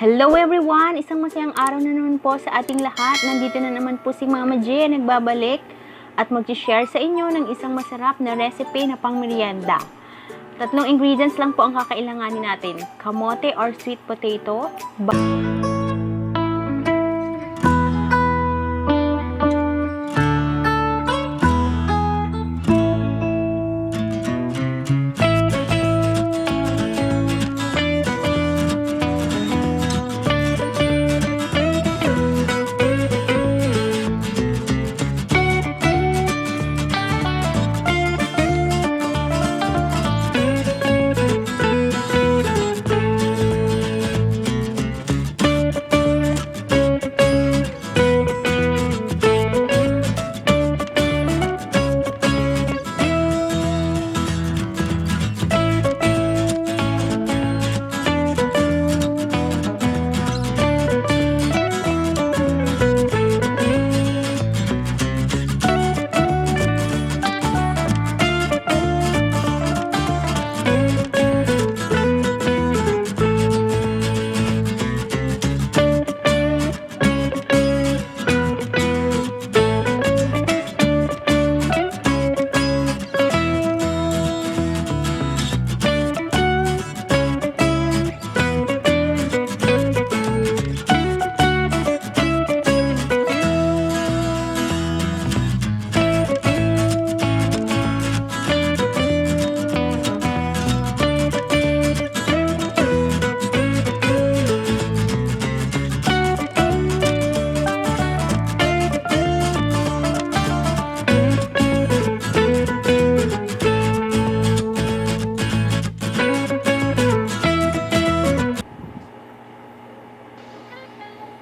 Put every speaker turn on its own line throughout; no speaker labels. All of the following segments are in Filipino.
Hello everyone! Isang masayang araw na naman po sa ating lahat. Nandito na naman po si Mama J nagbabalik at mag-share sa inyo ng isang masarap na recipe na pang-merienda. Tatlong ingredients lang po ang kakailanganin natin. Kamote or sweet potato,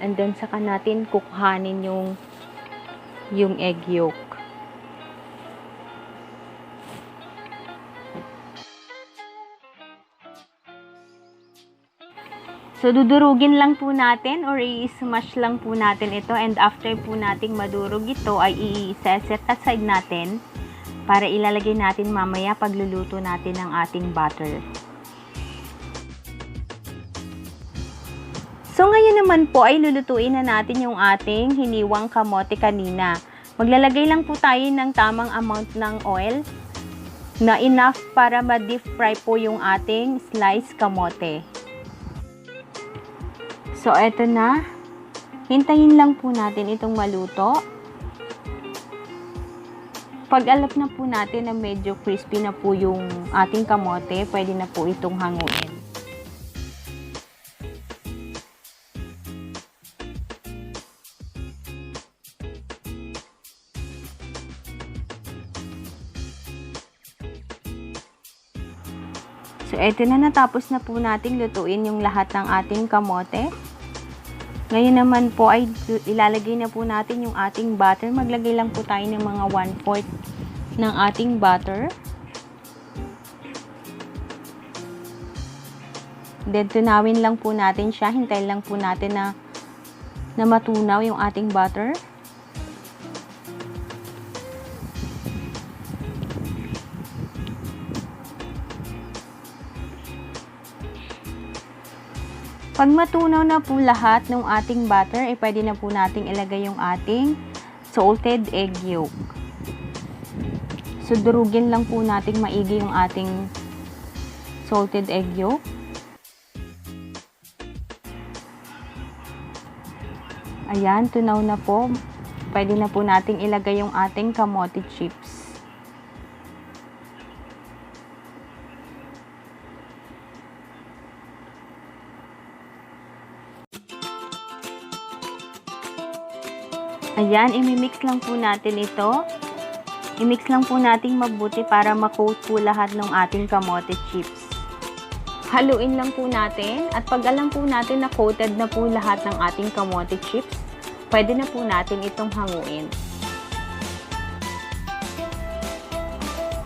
and then saka natin kukuhanin yung egg yolk. So dudurugin lang po natin or i-smash lang po natin ito, and after po nating madurog ito ay i-set aside natin para ilalagay natin mamaya pagluluto natin ng ating butter. So ngayon naman po ay lulutuin na natin yung ating hiniwang kamote kanina. Maglalagay lang po tayo ng tamang amount ng oil na enough para ma-deep fry po yung ating sliced kamote. So eto na, hintayin lang po natin itong maluto. Pag alam na po natin na medyo crispy na po yung ating kamote, pwede na po itong hanguin. So, eto na, natapos na po nating lutuin yung lahat ng ating kamote. Ngayon naman po ay ilalagay na po natin yung ating butter. Maglagay lang po tayo ng mga 1/4 ng ating butter. Then, tunawin lang po natin siya. Hintayin lang po natin na matunaw yung ating butter. Pag matunaw na po lahat ng ating butter, ay pwede na po nating ilagay yung ating salted egg yolk. So, durugin lang po nating maigi yung ating salted egg yolk. Ayan, tunaw na po. Pwede na po nating ilagay yung ating kamote chips. Ayan, imimix lang po natin ito. I-mix lang po natin mabuti para ma-coat po lahat ng ating kamote chips. Haluin lang po natin, at pag alam po natin na coated na po lahat ng ating kamote chips, pwede na po natin itong hanguin.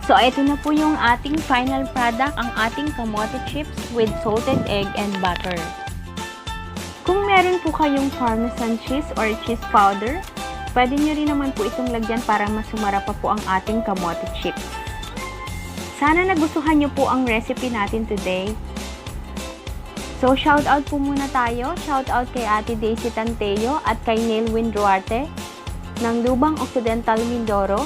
So, ito na po yung ating final product, ang ating kamote chips with salted egg and butter. Kung meron po kayong parmesan cheese or cheese powder, pwede nyo rin naman po itong lagyan para masumara pa po ang ating kamote chips. Sana nagustuhan nyo po ang recipe natin today. So, So, shoutout po muna tayo. Shoutout kay Ate Daisy Tanteo at kay Nelwin Duarte ng Lubang Occidental, Mindoro.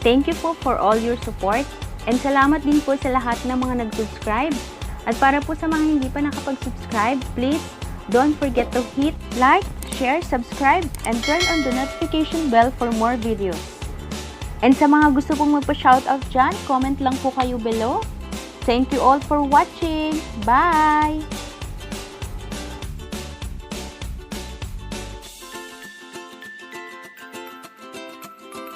Thank you po for all your support. And salamat din po sa lahat ng mga nag-subscribe. At para po sa mga hindi pa nakapag-subscribe, please don't forget to hit like, share, subscribe, and turn on the notification bell for more videos. And sa mga gusto pong magpa-shoutout dyan, comment lang po kayo below. Thank you all for watching. Bye!